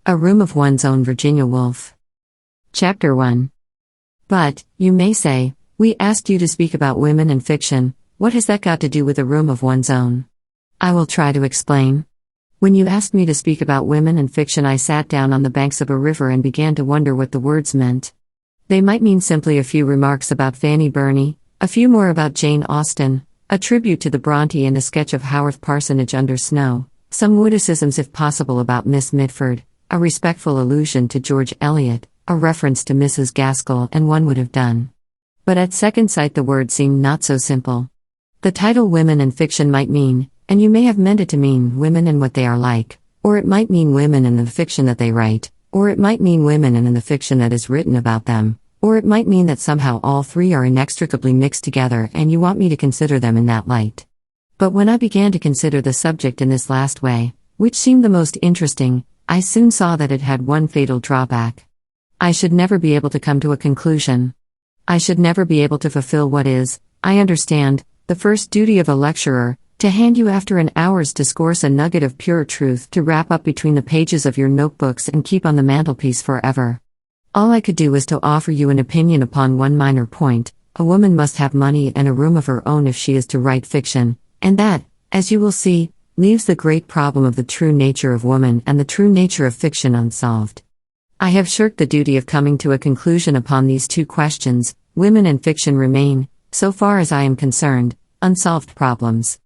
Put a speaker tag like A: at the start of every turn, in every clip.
A: A Room of One's Own. Virginia Woolf. Chapter 1. But, you may say, we asked you to speak about women and fiction, what has that got to do with a room of one's own? I will try to explain. When you asked me to speak about women and fiction, I sat down on the banks of a river and began to wonder what the words meant. They might mean simply a few remarks about Fanny Burney, a few more about Jane Austen, a tribute to the Bronte and a sketch of Haworth Parsonage under snow, some witticisms if possible about Miss Mitford, a respectful allusion to George Eliot, a reference to Mrs. Gaskell, and one would have done. But at second sight the words seemed not so simple. The title Women and Fiction might mean, and you may have meant it to mean, women and what they are like, or it might mean women and the fiction that they write, or it might mean women and the fiction that is written about them, or it might mean that somehow all three are inextricably mixed together and you want me to consider them in that light. But when I began to consider the subject in this last way, which seemed the most interesting, I soon saw that it had one fatal drawback. I should never be able to come to a conclusion. I should never be able to fulfill what is, I understand, the first duty of a lecturer, to hand you after an hour's discourse a nugget of pure truth to wrap up between the pages of your notebooks and keep on the mantelpiece forever. All I could do was to offer you an opinion upon one minor point: a woman must have money and a room of her own if she is to write fiction, and that, as you will see, leaves the great problem of the true nature of woman and the true nature of fiction unsolved. I have shirked the duty of coming to a conclusion upon these two questions. Women and fiction remain, so far as I am concerned, unsolved problems.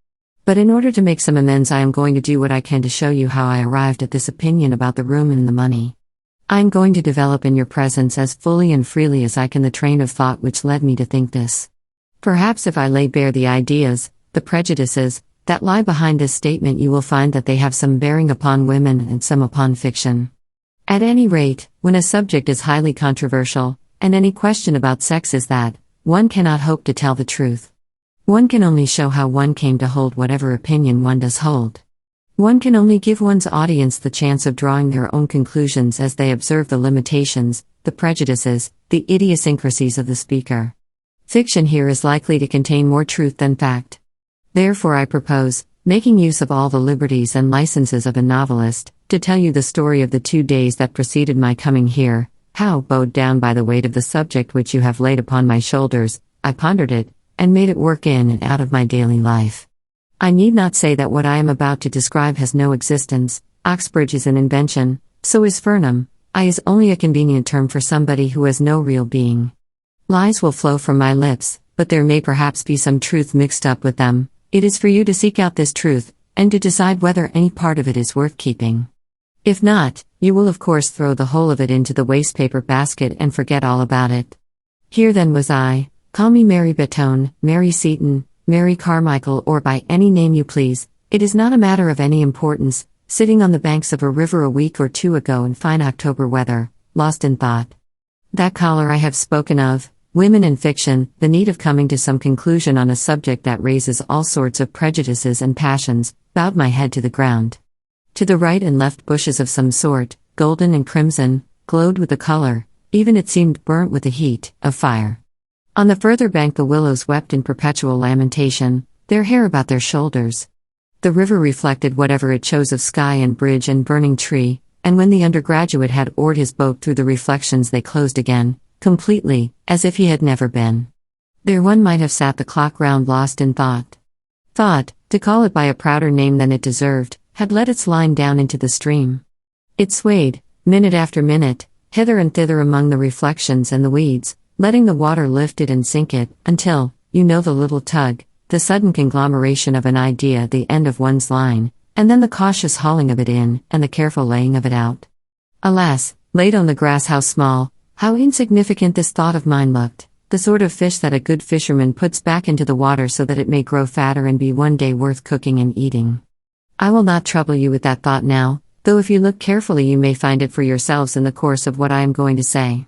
A: But in order to make some amends, I am going to do what I can to show you how I arrived at this opinion about the room and the money. I am going to develop in your presence as fully and freely as I can the train of thought which led me to think this. Perhaps if I lay bare the ideas, the prejudices, that lie behind this statement, you will find that they have some bearing upon women and some upon fiction. At any rate, when a subject is highly controversial, and any question about sex is that, one cannot hope to tell the truth. One can only show how one came to hold whatever opinion one does hold. One can only give one's audience the chance of drawing their own conclusions as they observe the limitations, the prejudices, the idiosyncrasies of the speaker. Fiction here is likely to contain more truth than fact. Therefore I propose, making use of all the liberties and licenses of a novelist, to tell you the story of the 2 days that preceded my coming here, how, bowed down by the weight of the subject which you have laid upon my shoulders, I pondered it, and made it work in and out of my daily life. I need not say that what I am about to describe has no existence. Oxbridge is an invention, so is Fernham. I is only a convenient term for somebody who has no real being. Lies will flow from my lips, but there may perhaps be some truth mixed up with them. It is for you to seek out this truth, and to decide whether any part of it is worth keeping. If not, you will of course throw the whole of it into the wastepaper basket and forget all about it. Here then was I, call me Mary Bettone, Mary Seton, Mary Carmichael, or by any name you please, it is not a matter of any importance, sitting on the banks of a river a week or two ago in fine October weather, lost in thought. That collar I have spoken of, women and fiction, the need of coming to some conclusion on a subject that raises all sorts of prejudices and passions, bowed my head to the ground. To the right and left bushes of some sort, golden and crimson, glowed with the color, even it seemed burnt with the heat, of fire. On the further bank the willows wept in perpetual lamentation, their hair about their shoulders. The river reflected whatever it chose of sky and bridge and burning tree, and when the undergraduate had oared his boat through the reflections they closed again, completely, as if he had never been. There one might have sat the clock round lost in thought. Thought, to call it by a prouder name than it deserved, had let its line down into the stream. It swayed, minute after minute, hither and thither among the reflections and the weeds, letting the water lift it and sink it, until, you know the little tug, the sudden conglomeration of an idea at the end of one's line, and then the cautious hauling of it in, and the careful laying of it out. Alas, laid on the grass, how small, how insignificant this thought of mine looked, the sort of fish that a good fisherman puts back into the water so that it may grow fatter and be one day worth cooking and eating. I will not trouble you with that thought now, though if you look carefully you may find it for yourselves in the course of what I am going to say.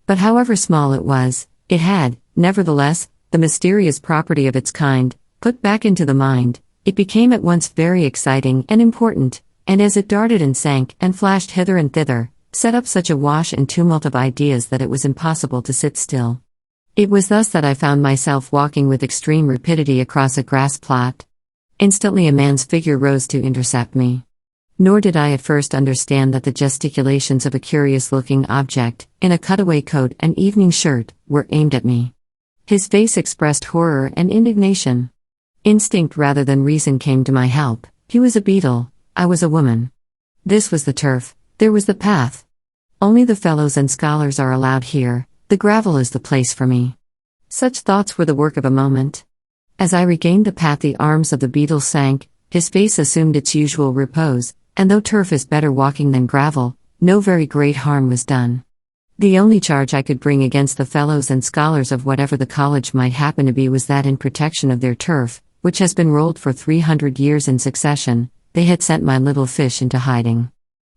A: But however small it was, it had, nevertheless, the mysterious property of its kind. Put back into the mind, it became at once very exciting and important, and as it darted and sank and flashed hither and thither, set up such a wash and tumult of ideas that it was impossible to sit still. It was thus that I found myself walking with extreme rapidity across a grass plot. Instantly a man's figure rose to intercept me. Nor did I at first understand that the gesticulations of a curious-looking object, in a cutaway coat and evening shirt, were aimed at me. His face expressed horror and indignation. Instinct rather than reason came to my help. He was a beetle, I was a woman. This was the turf, there was the path. Only the fellows and scholars are allowed here, the gravel is the place for me. Such thoughts were the work of a moment. As I regained the path, the arms of the beetle sank, his face assumed its usual repose, and though turf is better walking than gravel, no very great harm was done. The only charge I could bring against the fellows and scholars of whatever the college might happen to be was that in protection of their turf, which has been rolled for 300 years in succession, they had sent my little fish into hiding.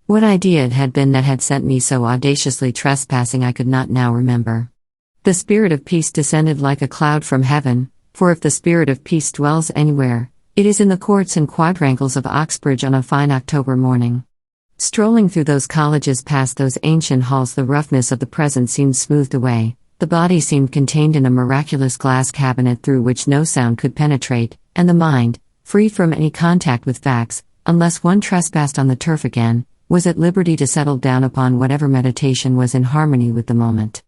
A: What idea it had been that had sent me so audaciously trespassing I could not now remember. The spirit of peace descended like a cloud from heaven, for if the spirit of peace dwells anywhere, it is in the courts and quadrangles of Oxbridge on a fine October morning. Strolling through those colleges past those ancient halls, the roughness of the present seemed smoothed away, the body seemed contained in a miraculous glass cabinet through which no sound could penetrate, and the mind, free from any contact with facts, unless one trespassed on the turf again, was at liberty to settle down upon whatever meditation was in harmony with the moment.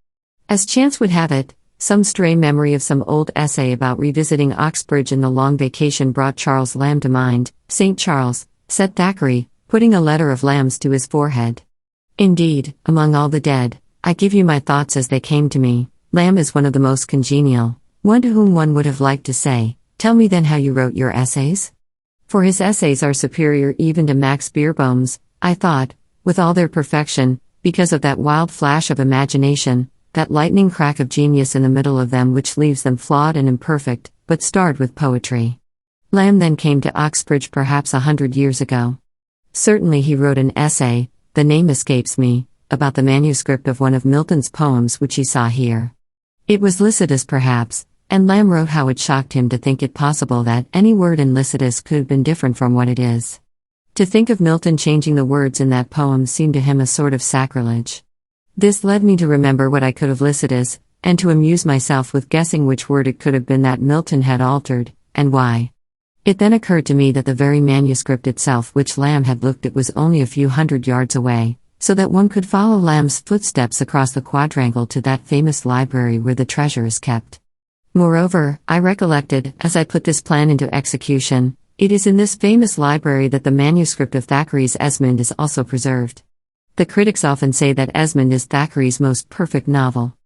A: As chance would have it, some stray memory of some old essay about revisiting Oxbridge in the long vacation brought Charles Lamb to mind. "St. Charles," said Thackeray, putting a letter of Lamb's to his forehead. Indeed, among all the dead, I give you my thoughts as they came to me. Lamb is one of the most congenial, one to whom one would have liked to say, "Tell me then how you wrote your essays?" For his essays are superior even to Max Beerbohm's, I thought, with all their perfection, because of that wild flash of imagination, that lightning crack of genius in the middle of them which leaves them flawed and imperfect, but starred with poetry. Lamb then came to Oxbridge perhaps 100 years ago. Certainly he wrote an essay, the name escapes me, about the manuscript of one of Milton's poems which he saw here. It was Lycidas perhaps, and Lamb wrote how it shocked him to think it possible that any word in Lycidas could have been different from what it is. To think of Milton changing the words in that poem seemed to him a sort of sacrilege. This led me to remember what I could of Lycidas, and to amuse myself with guessing which word it could have been that Milton had altered, and why. It then occurred to me that the very manuscript itself which Lamb had looked at was only a few hundred yards away, so that one could follow Lamb's footsteps across the quadrangle to that famous library where the treasure is kept. Moreover, I recollected, as I put this plan into execution, it is in this famous library that the manuscript of Thackeray's Esmond is also preserved. The critics often say that Esmond is Thackeray's most perfect novel.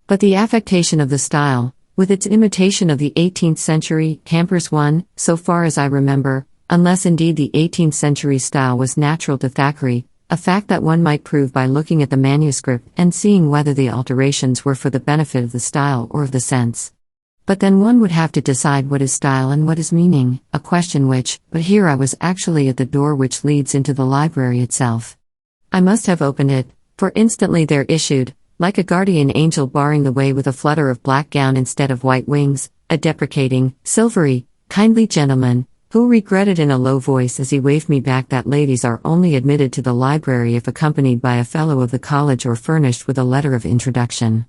A: But the affectation of the style, with its imitation of the 18th century, hampers one, so far as I remember, unless indeed the 18th century style was natural to Thackeray, a fact that one might prove by looking at the manuscript and seeing whether the alterations were for the benefit of the style or of the sense. But then one would have to decide what is style and what is meaning, a question which, but here I was actually at the door which leads into the library itself. I must have opened it, for instantly there issued, like a guardian angel barring the way with a flutter of black gown instead of white wings, a deprecating, silvery, kindly gentleman, who regretted in a low voice as he waved me back that ladies are only admitted to the library if accompanied by a fellow of the college or furnished with a letter of introduction.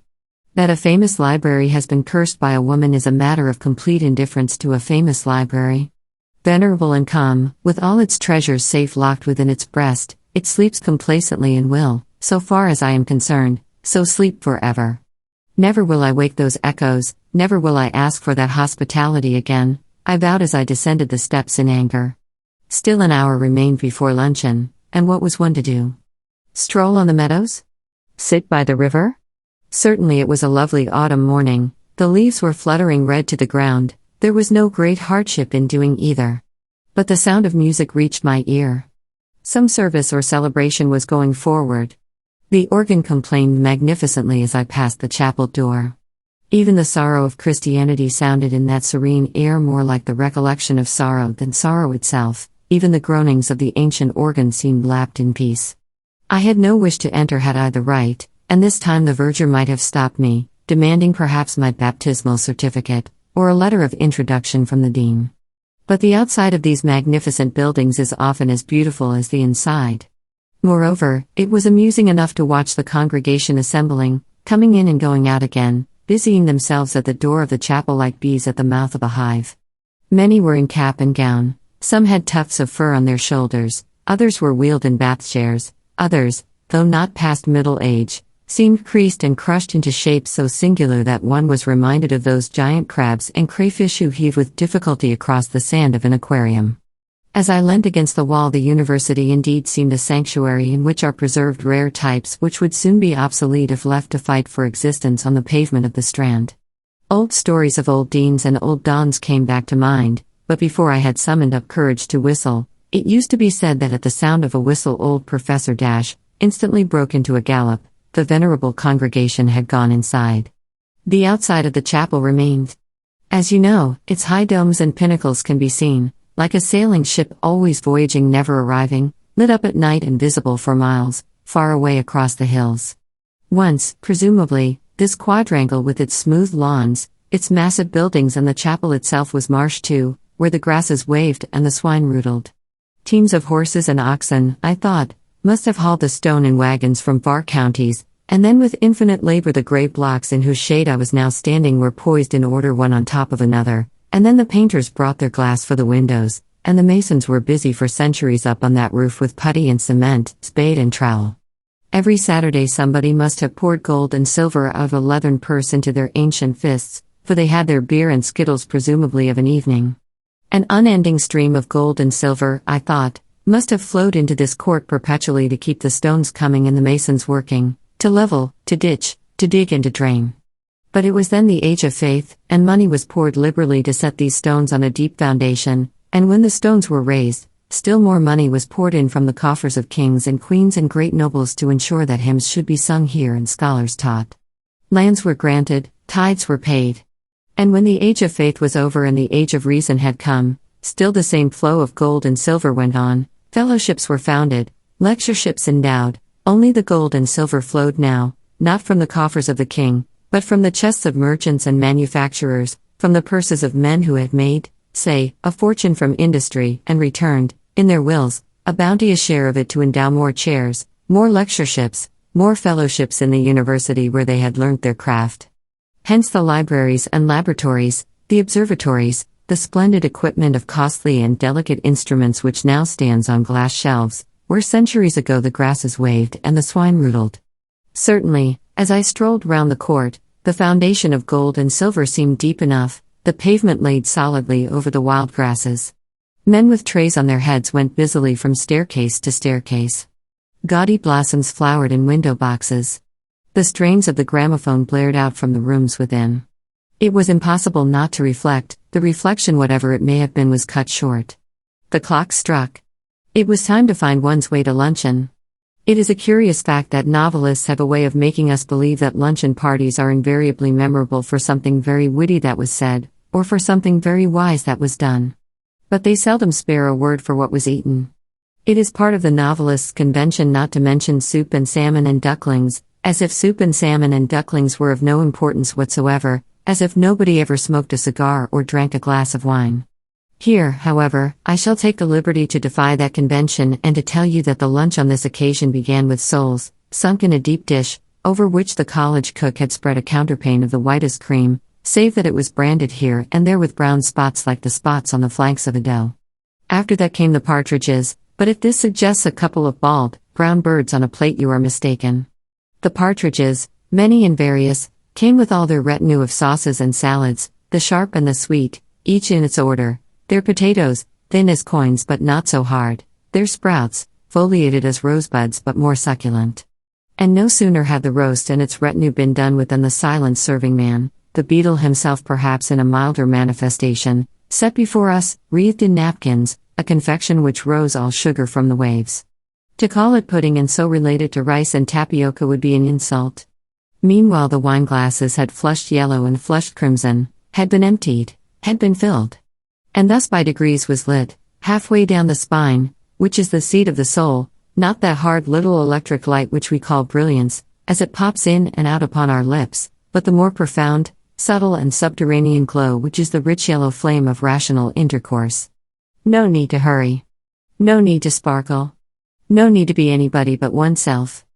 A: That a famous library has been cursed by a woman is a matter of complete indifference to a famous library. Venerable and calm, with all its treasures safe locked within its breast, it sleeps complacently and will, so far as I am concerned, so sleep forever. Never will I wake those echoes, never will I ask for that hospitality again, I vowed as I descended the steps in anger. Still an hour remained before luncheon, and what was one to do? Stroll on the meadows? Sit by the river? Certainly it was a lovely autumn morning, the leaves were fluttering red to the ground, there was no great hardship in doing either. But the sound of music reached my ear. Some service or celebration was going forward. The organ complained magnificently as I passed the chapel door. Even the sorrow of Christianity sounded in that serene air more like the recollection of sorrow than sorrow itself, even the groanings of the ancient organ seemed lapped in peace. I had no wish to enter had I the right, and this time the verger might have stopped me, demanding perhaps my baptismal certificate, or a letter of introduction from the dean. But the outside of these magnificent buildings is often as beautiful as the inside. Moreover, it was amusing enough to watch the congregation assembling, coming in and going out again, busying themselves at the door of the chapel like bees at the mouth of a hive. Many were in cap and gown, some had tufts of fur on their shoulders, Others were wheeled in bath chairs, others, though not past middle age, seemed creased and crushed into shapes so singular that one was reminded of those giant crabs and crayfish who heave with difficulty across the sand of an aquarium. As I leant against the wall, the university indeed seemed a sanctuary in which are preserved rare types which would soon be obsolete if left to fight for existence on the pavement of the Strand. Old stories of old deans and old dons came back to mind, but before I had summoned up courage to whistle, it used to be said that at the sound of a whistle old Professor Dash instantly broke into a gallop. The venerable congregation had gone inside. The outside of the chapel remained. As you know, its high domes and pinnacles can be seen, like a sailing ship always voyaging never arriving, lit up at night and visible for miles, far away across the hills. Once, presumably, this quadrangle with its smooth lawns, its massive buildings and the chapel itself was marsh too, where the grasses waved and the swine rootled. Teams of horses and oxen, I thought, must have hauled the stone in wagons from far counties, and then with infinite labor the grey blocks in whose shade I was now standing were poised in order one on top of another, and then the painters brought their glass for the windows, and the masons were busy for centuries up on that roof with putty and cement, spade and trowel. Every Saturday somebody must have poured gold and silver out of a leathern purse into their ancient fists, for they had their beer and skittles presumably of an evening. An unending stream of gold and silver, I thought, must have flowed into this court perpetually to keep the stones coming and the masons working, to level, to ditch, to dig and to drain. But it was then the age of faith, and money was poured liberally to set these stones on a deep foundation, and when the stones were raised, still more money was poured in from the coffers of kings and queens and great nobles to ensure that hymns should be sung here and scholars taught. Lands were granted, tithes were paid. And when the age of faith was over and the age of reason had come, still the same flow of gold and silver went on. Fellowships were founded, lectureships endowed, only the gold and silver flowed now, not from the coffers of the king, but from the chests of merchants and manufacturers, from the purses of men who had made, say, a fortune from industry, and returned, in their wills, a bounteous share of it to endow more chairs, more lectureships, more fellowships in the university where they had learnt their craft. Hence the libraries and laboratories, the observatories, the splendid equipment of costly and delicate instruments which now stands on glass shelves, where centuries ago the grasses waved and the swine rootled. Certainly, as I strolled round the court, the foundation of gold and silver seemed deep enough, the pavement laid solidly over the wild grasses. Men with trays on their heads went busily from staircase to staircase. Gaudy blossoms flowered in window boxes. The strains of the gramophone blared out from the rooms within. It was impossible not to reflect. The reflection, whatever it may have been, was cut short. The clock struck. It was time to find one's way to luncheon. It is a curious fact that novelists have a way of making us believe that luncheon parties are invariably memorable for something very witty that was said, or for something very wise that was done. But they seldom spare a word for what was eaten. It is part of the novelist's convention not to mention soup and salmon and ducklings, as if soup and salmon and ducklings were of no importance whatsoever, as if nobody ever smoked a cigar or drank a glass of wine. Here, however, I shall take the liberty to defy that convention and to tell you that the lunch on this occasion began with soles, sunk in a deep dish, over which the college cook had spread a counterpane of the whitest cream, save that it was branded here and there with brown spots like the spots on the flanks of a doe. After that came the partridges, but if this suggests a couple of bald, brown birds on a plate you are mistaken. The partridges, many and various, came with all their retinue of sauces and salads, the sharp and the sweet, each in its order, their potatoes, thin as coins but not so hard, their sprouts, foliated as rosebuds but more succulent. And no sooner had the roast and its retinue been done with than the silent serving man, the beadle himself perhaps in a milder manifestation, set before us, wreathed in napkins, a confection which rose all sugar from the waves. To call it pudding and so relate it to rice and tapioca would be an insult. Meanwhile the wine glasses had flushed yellow and flushed crimson, had been emptied, had been filled. And thus by degrees was lit, halfway down the spine, which is the seat of the soul, not that hard little electric light which we call brilliance, as it pops in and out upon our lips, but the more profound, subtle and subterranean glow which is the rich yellow flame of rational intercourse. No need to hurry. No need to sparkle. No need to be anybody but oneself.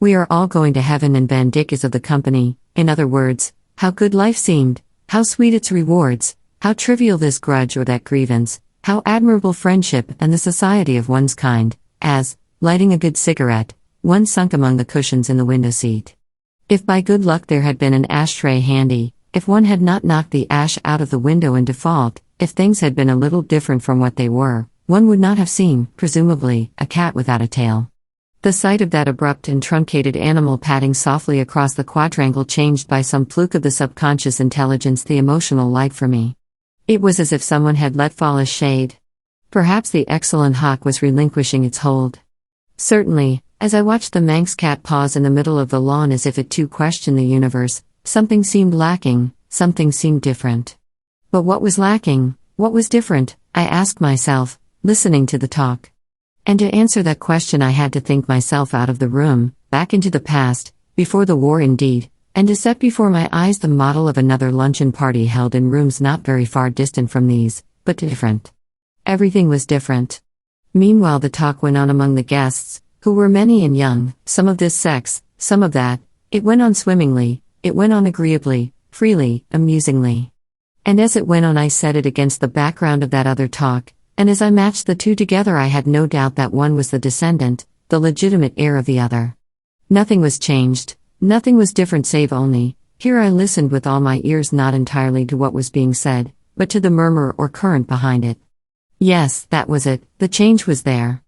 A: We are all going to heaven and Van Dyck is of the company. In other words, how good life seemed, how sweet its rewards, how trivial this grudge or that grievance, how admirable friendship and the society of one's kind, as, lighting a good cigarette, one sunk among the cushions in the window seat. If by good luck there had been an ashtray handy, if one had not knocked the ash out of the window in default, if things had been a little different from what they were, one would not have seen, presumably, a cat without a tail. The sight of that abrupt and truncated animal padding softly across the quadrangle changed by some fluke of the subconscious intelligence the emotional light for me. It was as if someone had let fall a shade. Perhaps the excellent hawk was relinquishing its hold. Certainly, as I watched the Manx cat pause in the middle of the lawn as if it too questioned the universe, something seemed lacking, something seemed different. But what was lacking, what was different, I asked myself, listening to the talk. And to answer that question I had to think myself out of the room, back into the past, before the war indeed, and to set before my eyes the model of another luncheon party held in rooms not very far distant from these, but different. Everything was different. Meanwhile the talk went on among the guests, who were many and young, some of this sex, some of that. It went on swimmingly, it went on agreeably, freely, amusingly. And as it went on I set it against the background of that other talk, and as I matched the two together I had no doubt that one was the descendant, the legitimate heir of the other. Nothing was changed, nothing was different save only, here I listened with all my ears not entirely to what was being said, but to the murmur or current behind it. Yes, that was it, the change was there.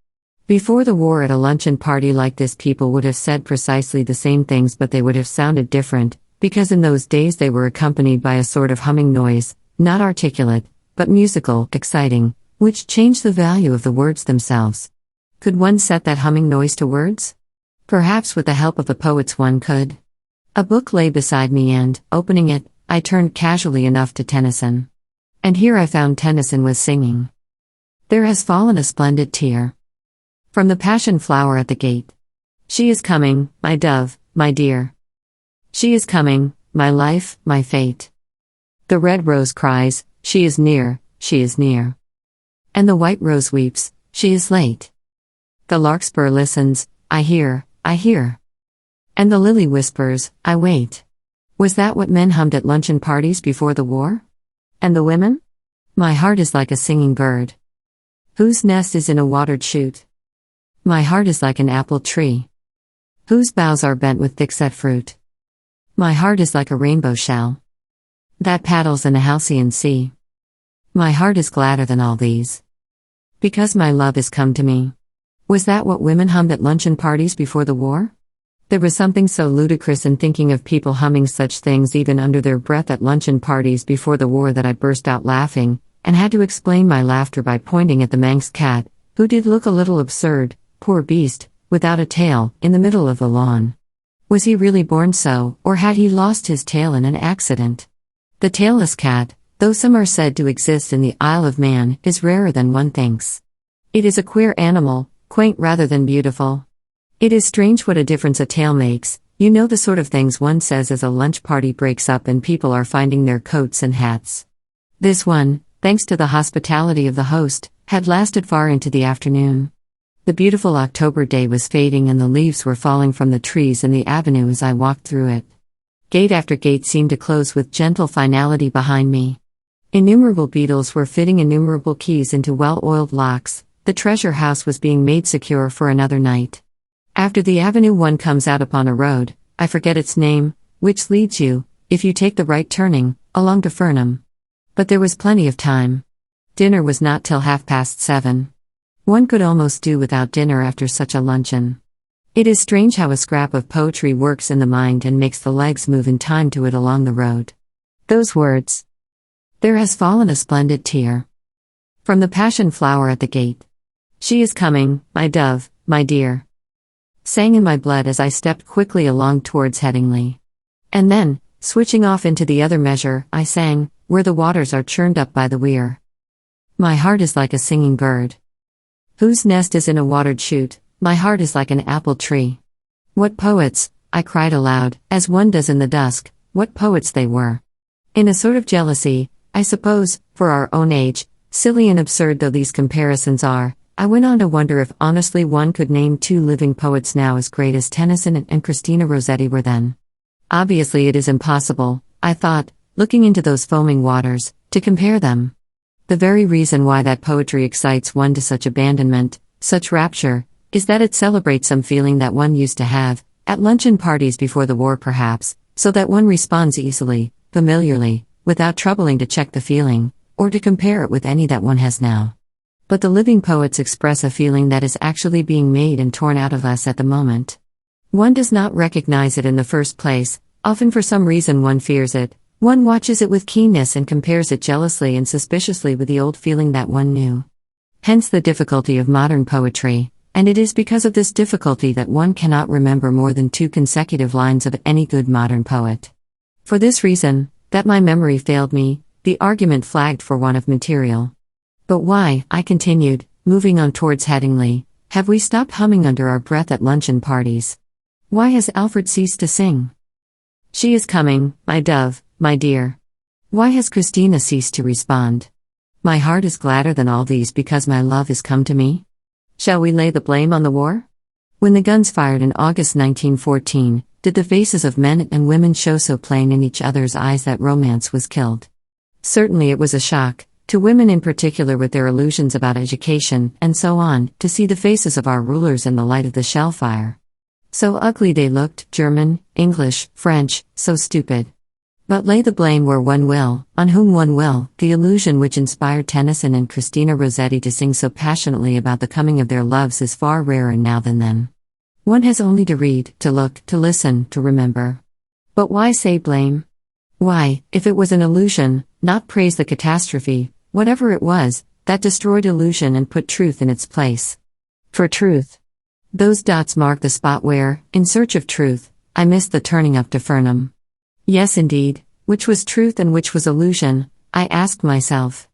A: Before the war at a luncheon party like this people would have said precisely the same things but they would have sounded different, because in those days they were accompanied by a sort of humming noise, not articulate, but musical, exciting, which changed the value of the words themselves. Could one set that humming noise to words? Perhaps with the help of the poets one could. A book lay beside me and, opening it, I turned casually enough to Tennyson. And here I found Tennyson was singing. There has fallen a splendid tear from the passion flower at the gate. She is coming, my dove, my dear. She is coming, my life, my fate. The red rose cries, she is near, she is near. And the white rose weeps, she is late. The larkspur listens, I hear, I hear. And the lily whispers, I wait. Was that what men hummed at luncheon parties before the war? And the women? My heart is like a singing bird, whose nest is in a watered shoot. My heart is like an apple tree, whose boughs are bent with thick-set fruit. My heart is like a rainbow shell that paddles in a halcyon sea. My heart is gladder than all these, because my love is come to me. Was that what women hummed at luncheon parties before the war? There was something so ludicrous in thinking of people humming such things even under their breath at luncheon parties before the war that I burst out laughing, and had to explain my laughter by pointing at the Manx cat, who did look a little absurd, poor beast, without a tail, in the middle of the lawn. Was he really born so, or had he lost his tail in an accident? The tailless cat, though some are said to exist in the Isle of Man, is rarer than one thinks. It is a queer animal, quaint rather than beautiful. It is strange what a difference a tail makes, you know, the sort of things one says as a lunch party breaks up and people are finding their coats and hats. This one, thanks to the hospitality of the host, had lasted far into the afternoon. The beautiful October day was fading and the leaves were falling from the trees in the avenue as I walked through it. Gate after gate seemed to close with gentle finality behind me. Innumerable beetles were fitting innumerable keys into well-oiled locks. The treasure house was being made secure for another night. After the avenue one comes out upon a road, I forget its name, which leads you, if you take the right turning, along to Fernham. But there was plenty of time. Dinner was not till 7:30. One could almost do without dinner after such a luncheon. It is strange how a scrap of poetry works in the mind and makes the legs move in time to it along the road. Those words. There has fallen a splendid tear from the passion flower at the gate. She is coming, my dove, my dear. Sang in my blood as I stepped quickly along towards Headingley. And then, switching off into the other measure, I sang, where the waters are churned up by the weir. My heart is like a singing bird, whose nest is in a watered shoot. My heart is like an apple tree. What poets, I cried aloud, as one does in the dusk, what poets they were. In a sort of jealousy, I suppose, for our own age, silly and absurd though these comparisons are, I went on to wonder if honestly one could name two living poets now as great as Tennyson and Christina Rossetti were then. Obviously it is impossible, I thought, looking into those foaming waters, to compare them. The very reason why that poetry excites one to such abandonment, such rapture, is that it celebrates some feeling that one used to have, at luncheon parties before the war perhaps, so that one responds easily, familiarly, without troubling to check the feeling, or to compare it with any that one has now. But the living poets express a feeling that is actually being made and torn out of us at the moment. One does not recognize it in the first place, often for some reason one fears it, one watches it with keenness and compares it jealously and suspiciously with the old feeling that one knew. Hence the difficulty of modern poetry, and it is because of this difficulty that one cannot remember more than 2 consecutive lines of any good modern poet. For this reason, that my memory failed me, the argument flagged for want of material. But why, I continued, moving on towards Headingley, have we stopped humming under our breath at luncheon parties? Why has Alfred ceased to sing? She is coming, my dove, my dear. Why has Christina ceased to respond? My heart is gladder than all these because my love is come to me. Shall we lay the blame on the war? When the guns fired in August 1914, did the faces of men and women show so plain in each other's eyes that romance was killed? Certainly it was a shock, to women in particular with their illusions about education and so on, to see the faces of our rulers in the light of the shell fire. So ugly they looked, German, English, French, so stupid. But lay the blame where one will, on whom one will, the illusion which inspired Tennyson and Christina Rossetti to sing so passionately about the coming of their loves is far rarer now than then. One has only to read, to look, to listen, to remember. But why say blame? Why, if it was an illusion, not praise the catastrophe, whatever it was, that destroyed illusion and put truth in its place? For truth. Those dots mark the spot where, in search of truth, I missed the turning up to Fernham. Yes indeed, which was truth and which was illusion, I asked myself.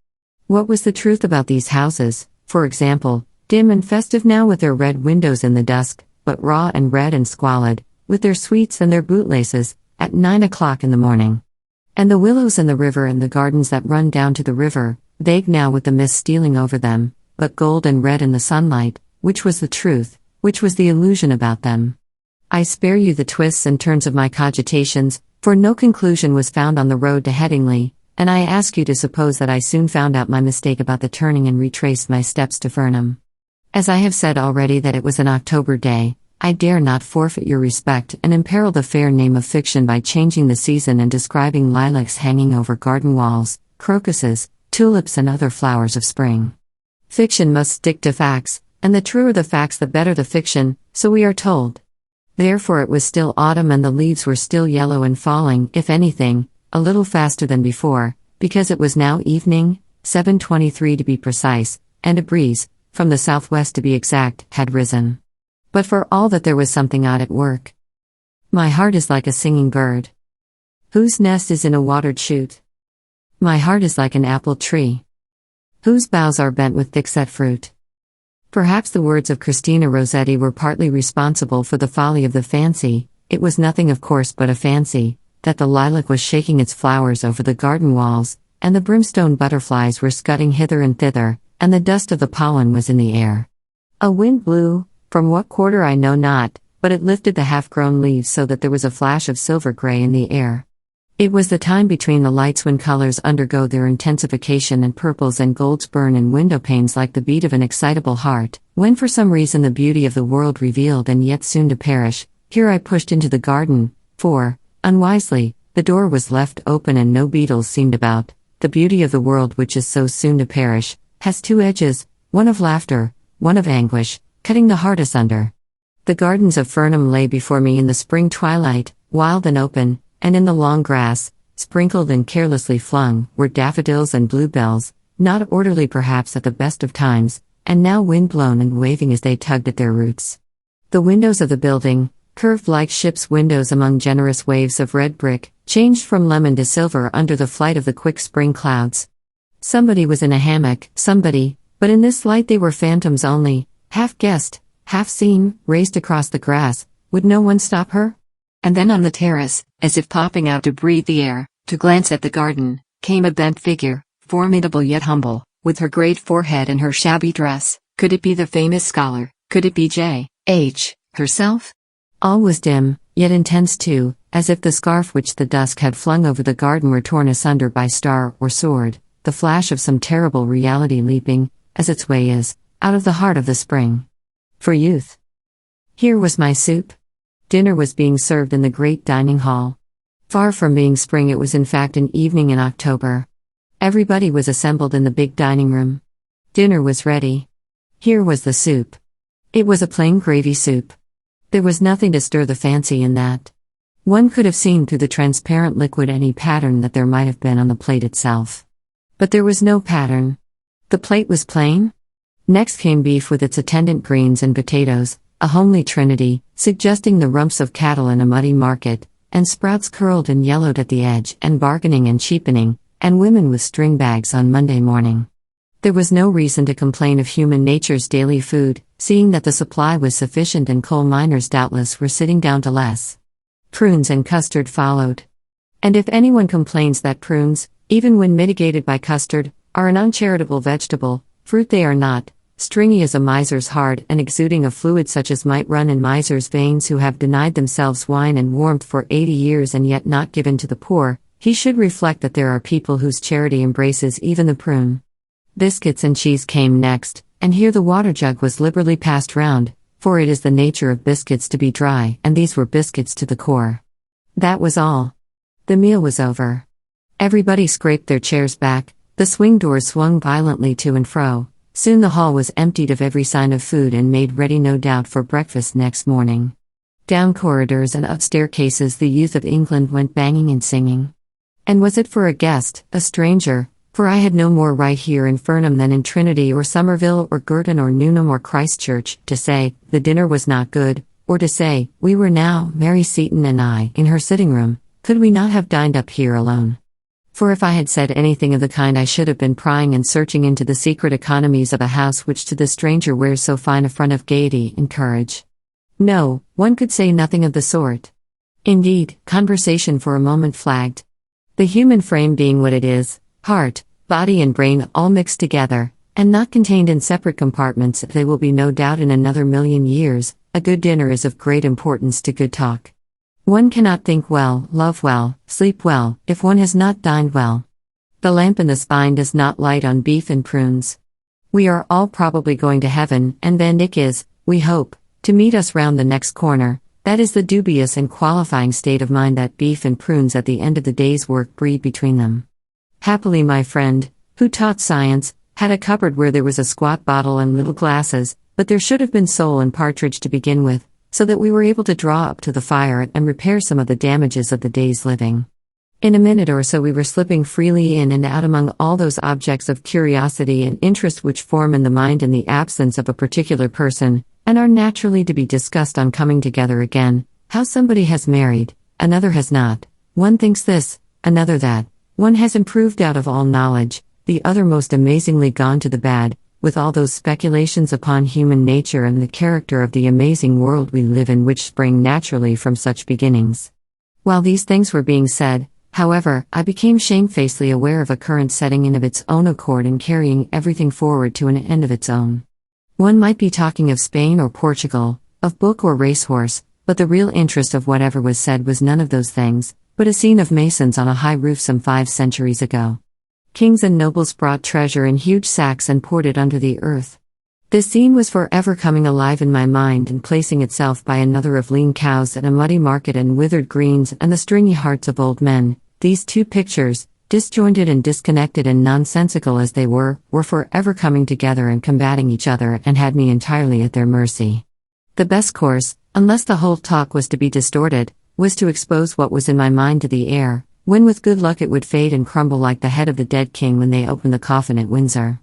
A: What was the truth about these houses, for example, dim and festive now with their red windows in the dusk, but raw and red and squalid, with their sweets and their bootlaces, at 9 o'clock in the morning? And the willows and the river and the gardens that run down to the river, vague now with the mist stealing over them, but gold and red in the sunlight, which was the truth, which was the illusion about them? I spare you the twists and turns of my cogitations, for no conclusion was found on the road to Headingley, and I ask you to suppose that I soon found out my mistake about the turning and retraced my steps to Fernham. As I have said already that it was an October day, I dare not forfeit your respect and imperil the fair name of fiction by changing the season and describing lilacs hanging over garden walls, crocuses, tulips and other flowers of spring. Fiction must stick to facts, and the truer the facts the better the fiction, so we are told. Therefore it was still autumn and the leaves were still yellow and falling, if anything, a little faster than before, because it was now evening, 7:23 to be precise, and a breeze, from the southwest to be exact, had risen. But for all that there was something odd at work. My heart is like a singing bird, whose nest is in a watered shoot. My heart is like an apple tree, whose boughs are bent with thick-set fruit. Perhaps the words of Christina Rossetti were partly responsible for the folly of the fancy, it was nothing of course but a fancy, that the lilac was shaking its flowers over the garden walls, and the brimstone butterflies were scudding hither and thither, and the dust of the pollen was in the air. A wind blew, from what quarter I know not, but it lifted the half-grown leaves so that there was a flash of silver grey in the air. It was the time between the lights when colors undergo their intensification and purples and golds burn in window panes like the beat of an excitable heart, when for some reason the beauty of the world revealed and yet soon to perish. Here I pushed into the garden, for, unwisely, the door was left open and no beetles seemed about. The beauty of the world which is so soon to perish, has 2 edges, one of laughter, one of anguish, cutting the heart asunder. The gardens of Fernham lay before me in the spring twilight, wild and open, and in the long grass, sprinkled and carelessly flung, were daffodils and bluebells, not orderly perhaps at the best of times, and now wind-blown and waving as they tugged at their roots. The windows of the building, curved like ships' windows among generous waves of red brick, changed from lemon to silver under the flight of the quick spring clouds. Somebody was in a hammock, somebody, but in this light they were phantoms only, half guessed, half seen, raced across the grass. Would no one stop her? And then on the terrace, as if popping out to breathe the air, to glance at the garden, came a bent figure, formidable yet humble, with her great forehead and her shabby dress. Could it be the famous scholar? Could it be J.H. herself? All was dim, yet intense too, as if the scarf which the dusk had flung over the garden were torn asunder by star or sword, the flash of some terrible reality leaping, as its way is, out of the heart of the spring. For youth. Here was my soup. Dinner was being served in the great dining hall. Far from being spring, it was in fact an evening in October. Everybody was assembled in the big dining room. Dinner was ready. Here was the soup. It was a plain gravy soup. There was nothing to stir the fancy in that. One could have seen through the transparent liquid any pattern that there might have been on the plate itself. But there was no pattern. The plate was plain. Next came beef with its attendant greens and potatoes, a homely trinity, suggesting the rumps of cattle in a muddy market, and sprouts curled and yellowed at the edge, and bargaining and cheapening, and women with string bags on Monday morning. There was no reason to complain of human nature's daily food, seeing that the supply was sufficient and coal miners doubtless were sitting down to less. Prunes and custard followed. And if anyone complains that prunes, even when mitigated by custard, are an uncharitable vegetable, fruit they are not, stringy as a miser's heart and exuding a fluid such as might run in misers' veins who have denied themselves wine and warmth for 80 years and yet not given to the poor, he should reflect that there are people whose charity embraces even the prune. Biscuits and cheese came next, and here the water jug was liberally passed round, for it is the nature of biscuits to be dry, and these were biscuits to the core. That was all. The meal was over. Everybody scraped their chairs back, the swing doors swung violently to and fro. Soon the hall was emptied of every sign of food and made ready no doubt for breakfast next morning. Down corridors and up staircases the youth of England went banging and singing. And was it for a guest, a stranger, for I had no more right here in Fernham than in Trinity or Somerville or Girton or Newnham or Christchurch, to say, the dinner was not good, or to say, we were now, Mary Seton and I, in her sitting room, could we not have dined up here alone? For if I had said anything of the kind I should have been prying and searching into the secret economies of a house which to the stranger wears so fine a front of gaiety and courage. No, one could say nothing of the sort. Indeed, conversation for a moment flagged. The human frame being what it is, heart, body and brain all mixed together, and not contained in separate compartments, they will be no doubt in another million years, a good dinner is of great importance to good talk. One cannot think well, love well, sleep well, if one has not dined well. The lamp in the spine does not light on beef and prunes. We are all probably going to heaven, and Van Dyck is, we hope, to meet us round the next corner. That is the dubious and qualifying state of mind that beef and prunes at the end of the day's work breed between them. Happily my friend, who taught science, had a cupboard where there was a squat bottle and little glasses, but there should have been sole and partridge to begin with, so that we were able to draw up to the fire and repair some of the damages of the day's living. In a minute or so we were slipping freely in and out among all those objects of curiosity and interest which form in the mind in the absence of a particular person, and are naturally to be discussed on coming together again, how somebody has married, another has not, one thinks this, another that, one has improved out of all knowledge, the other most amazingly gone to the bad, with all those speculations upon human nature and the character of the amazing world we live in which spring naturally from such beginnings. While these things were being said, however, I became shamefacedly aware of a current setting in of its own accord and carrying everything forward to an end of its own. One might be talking of Spain or Portugal, of book or racehorse, but the real interest of whatever was said was none of those things, but a scene of masons on a high roof some 5 centuries ago. Kings and nobles brought treasure in huge sacks and poured it under the earth. This scene was forever coming alive in my mind and placing itself by another of lean cows at a muddy market and withered greens and the stringy hearts of old men. These two pictures, disjointed and disconnected and nonsensical as they were forever coming together and combating each other and had me entirely at their mercy. The best course, unless the whole talk was to be distorted, was to expose what was in my mind to the air, when with good luck it would fade and crumble like the head of the dead king when they opened the coffin at Windsor.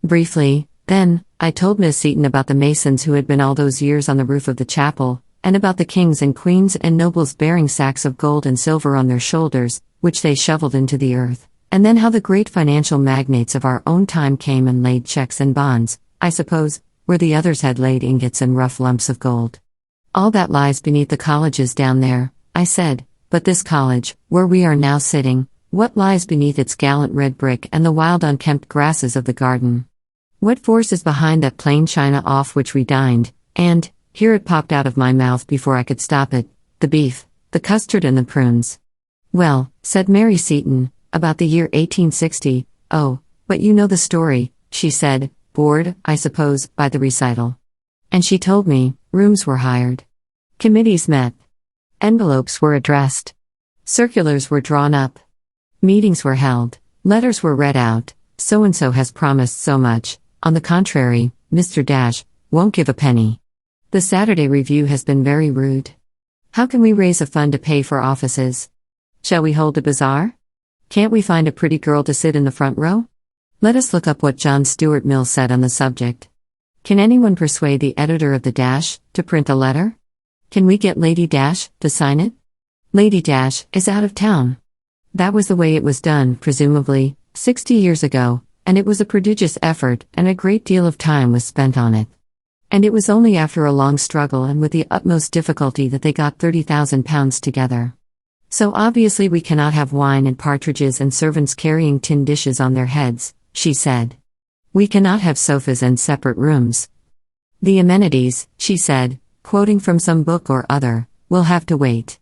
A: Briefly, then, I told Miss Seton about the masons who had been all those years on the roof of the chapel, and about the kings and queens and nobles bearing sacks of gold and silver on their shoulders, which they shoveled into the earth, and then how the great financial magnates of our own time came and laid checks and bonds, I suppose, where the others had laid ingots and rough lumps of gold. All that lies beneath the colleges down there, I said. But this college, where we are now sitting, what lies beneath its gallant red brick and the wild unkempt grasses of the garden? What force is behind that plain china off which we dined, and, here it popped out of my mouth before I could stop it, the beef, the custard and the prunes. Well, said Mary Seton, about the year 1860, oh, but you know the story, she said, bored, I suppose, by the recital. And she told me, rooms were hired. Committees met. Envelopes were addressed. Circulars were drawn up. Meetings were held. Letters were read out. So-and-so has promised so much. On the contrary, Mr. Dash won't give a penny. The Saturday Review has been very rude. How can we raise a fund to pay for offices? Shall we hold a bazaar? Can't we find a pretty girl to sit in the front row? Let us look up what John Stuart Mill said on the subject. Can anyone persuade the editor of the Dash to print a letter? Can we get Lady Dash to sign it? Lady Dash is out of town. That was the way it was done, presumably, 60 years ago, and it was a prodigious effort, and a great deal of time was spent on it. And it was only after a long struggle and with the utmost difficulty that they got £30,000 together. So obviously we cannot have wine and partridges and servants carrying tin dishes on their heads, she said. We cannot have sofas and separate rooms. The amenities, she said, quoting from some book or other, will have to wait.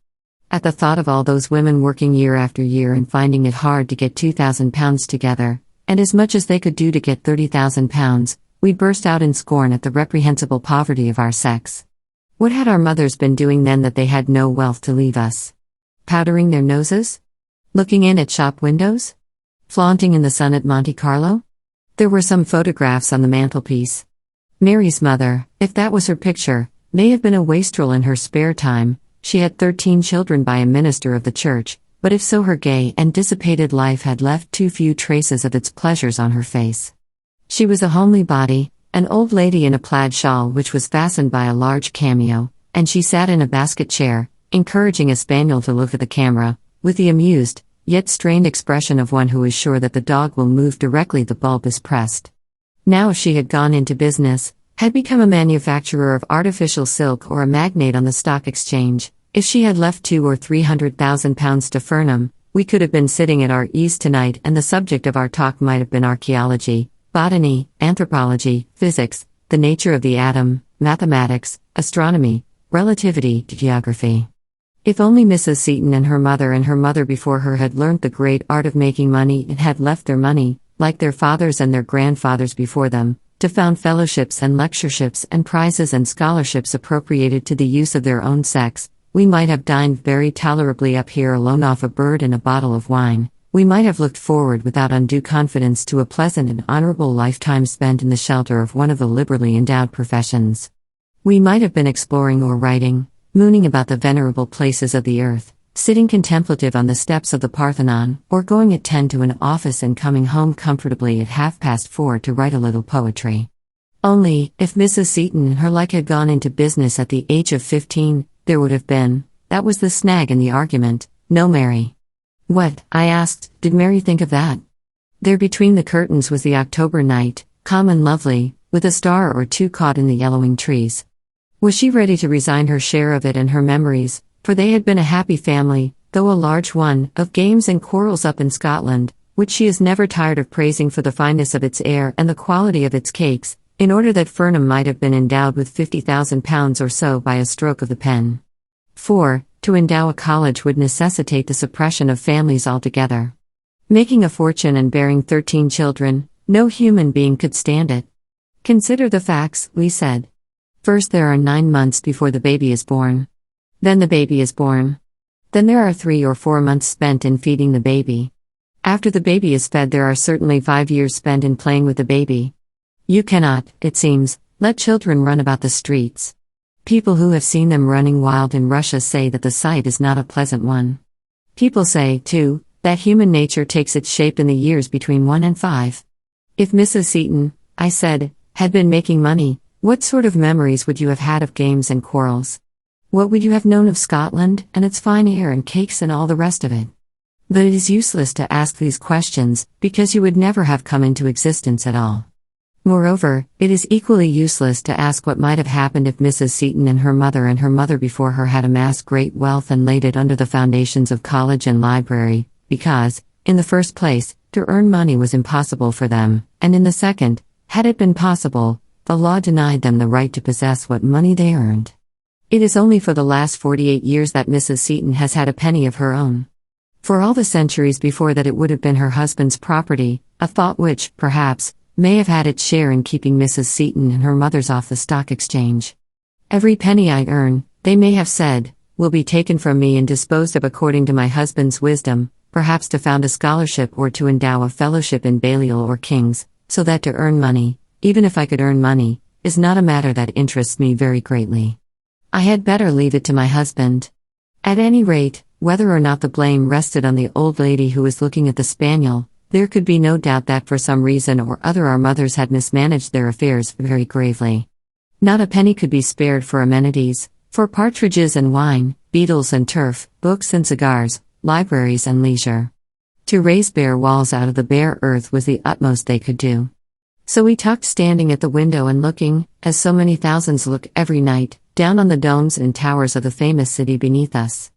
A: At the thought of all those women working year after year and finding it hard to get £2,000 together, and as much as they could do to get £30,000, we burst out in scorn at the reprehensible poverty of our sex. What had our mothers been doing then that they had no wealth to leave us? Powdering their noses? Looking in at shop windows? Flaunting in the sun at Monte Carlo? There were some photographs on the mantelpiece. Mary's mother, if that was her picture, may have been a wastrel in her spare time. She had 13 children by a minister of the church, but if so, her gay and dissipated life had left too few traces of its pleasures on her face. She was a homely body, an old lady in a plaid shawl which was fastened by a large cameo, and she sat in a basket chair, encouraging a spaniel to look at the camera, with the amused, yet strained expression of one who is sure that the dog will move directly the bulb is pressed. Now if she had gone into business, had become a manufacturer of artificial silk or a magnate on the stock exchange, if she had left £200,000 or £300,000 to Fernham, we could have been sitting at our ease tonight and the subject of our talk might have been archaeology, botany, anthropology, physics, the nature of the atom, mathematics, astronomy, relativity, geography. If only Mrs. Seton and her mother before her had learnt the great art of making money and had left their money, like their fathers and their grandfathers before them, to found fellowships and lectureships and prizes and scholarships appropriated to the use of their own sex, we might have dined very tolerably up here alone off a bird and a bottle of wine. We might have looked forward without undue confidence to a pleasant and honorable lifetime spent in the shelter of one of the liberally endowed professions. We might have been exploring or writing, mooning about the venerable places of the earth, sitting contemplative on the steps of the Parthenon, or going at 10 to an office and coming home comfortably at 4:30 to write a little poetry. Only, if Mrs. Seton and her like had gone into business at the age of 15, there would have been, that was the snag in the argument, no Mary. What, I asked, did Mary think of that? There between the curtains was the October night, calm and lovely, with a star or two caught in the yellowing trees. Was she ready to resign her share of it and her memories, for they had been a happy family, though a large one, of games and quarrels up in Scotland, which she is never tired of praising for the fineness of its air and the quality of its cakes, in order that Fernham might have been endowed with £50,000 or so by a stroke of the pen. For, to endow a college would necessitate the suppression of families altogether. Making a fortune and bearing 13 children, no human being could stand it. Consider the facts, we said. First there are 9 months before the baby is born. Then the baby is born. Then there are 3 or 4 months spent in feeding the baby. After the baby is fed there are certainly 5 years spent in playing with the baby. You cannot, it seems, let children run about the streets. People who have seen them running wild in Russia say that the sight is not a pleasant one. People say, too, that human nature takes its shape in the years between 1 and 5. If Mrs. Seton, I said, had been making money, what sort of memories would you have had of games and quarrels? What would you have known of Scotland, and its fine air and cakes and all the rest of it? But it is useless to ask these questions, because you would never have come into existence at all. Moreover, it is equally useless to ask what might have happened if Mrs. Seton and her mother before her had amassed great wealth and laid it under the foundations of college and library, because, in the first place, to earn money was impossible for them, and in the second, had it been possible, the law denied them the right to possess what money they earned. It is only for the last 48 years that Mrs. Seton has had a penny of her own. For all the centuries before that it would have been her husband's property, a thought which, perhaps, may have had its share in keeping Mrs. Seton and her mothers off the stock exchange. Every penny I earn, they may have said, will be taken from me and disposed of according to my husband's wisdom, perhaps to found a scholarship or to endow a fellowship in Balliol or King's, so that to earn money, even if I could earn money, is not a matter that interests me very greatly. I had better leave it to my husband. At any rate, whether or not the blame rested on the old lady who was looking at the spaniel, there could be no doubt that for some reason or other our mothers had mismanaged their affairs very gravely. Not a penny could be spared for amenities, for partridges and wine, beetles and turf, books and cigars, libraries and leisure. To raise bare walls out of the bare earth was the utmost they could do. So we talked standing at the window and looking, as so many thousands look every night, down on the domes and towers of the famous city beneath us.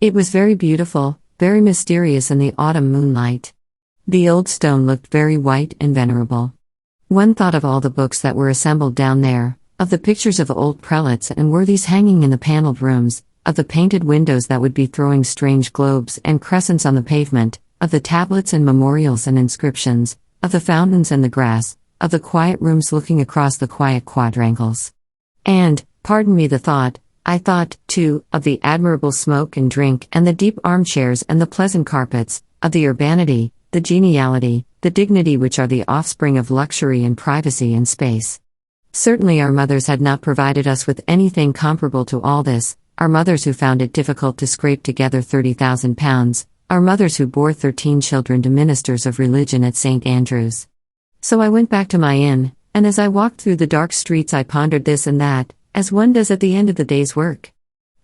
A: It was very beautiful, very mysterious in the autumn moonlight. The old stone looked very white and venerable. One thought of all the books that were assembled down there, of the pictures of old prelates and worthies hanging in the panelled rooms, of the painted windows that would be throwing strange globes and crescents on the pavement, of the tablets and memorials and inscriptions, of the fountains and the grass, of the quiet rooms looking across the quiet quadrangles. And, pardon me the thought, I thought, too, of the admirable smoke and drink and the deep armchairs and the pleasant carpets, of the urbanity, the geniality, the dignity which are the offspring of luxury and privacy and space. Certainly our mothers had not provided us with anything comparable to all this, our mothers who found it difficult to scrape together £30,000, our mothers who bore 13 children to ministers of religion at St. Andrew's. So I went back to my inn, and as I walked through the dark streets I pondered this and that, as one does at the end of the day's work.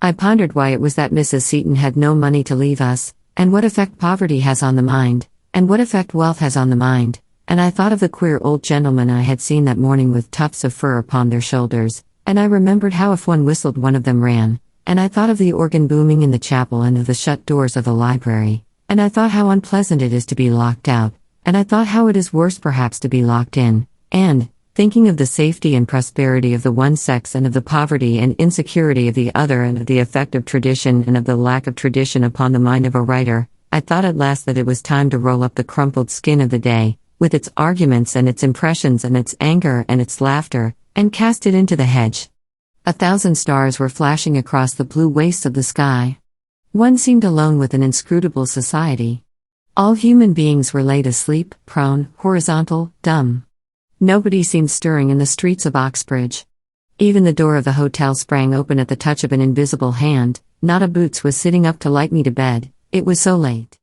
A: I pondered why it was that Mrs. Seton had no money to leave us, and what effect poverty has on the mind, and what effect wealth has on the mind, and I thought of the queer old gentlemen I had seen that morning with tufts of fur upon their shoulders, and I remembered how if one whistled one of them ran, and I thought of the organ booming in the chapel and of the shut doors of the library, and I thought how unpleasant it is to be locked out, and I thought how it is worse perhaps to be locked in, and, thinking of the safety and prosperity of the one sex and of the poverty and insecurity of the other and of the effect of tradition and of the lack of tradition upon the mind of a writer, I thought at last that it was time to roll up the crumpled skin of the day, with its arguments and its impressions and its anger and its laughter, and cast it into the hedge. 1,000 stars were flashing across the blue waste of the sky. One seemed alone with an inscrutable society. All human beings were laid asleep, prone, horizontal, dumb. Nobody seemed stirring in the streets of Oxbridge. Even the door of the hotel sprang open at the touch of an invisible hand, not a boots was sitting up to light me to bed, it was so late.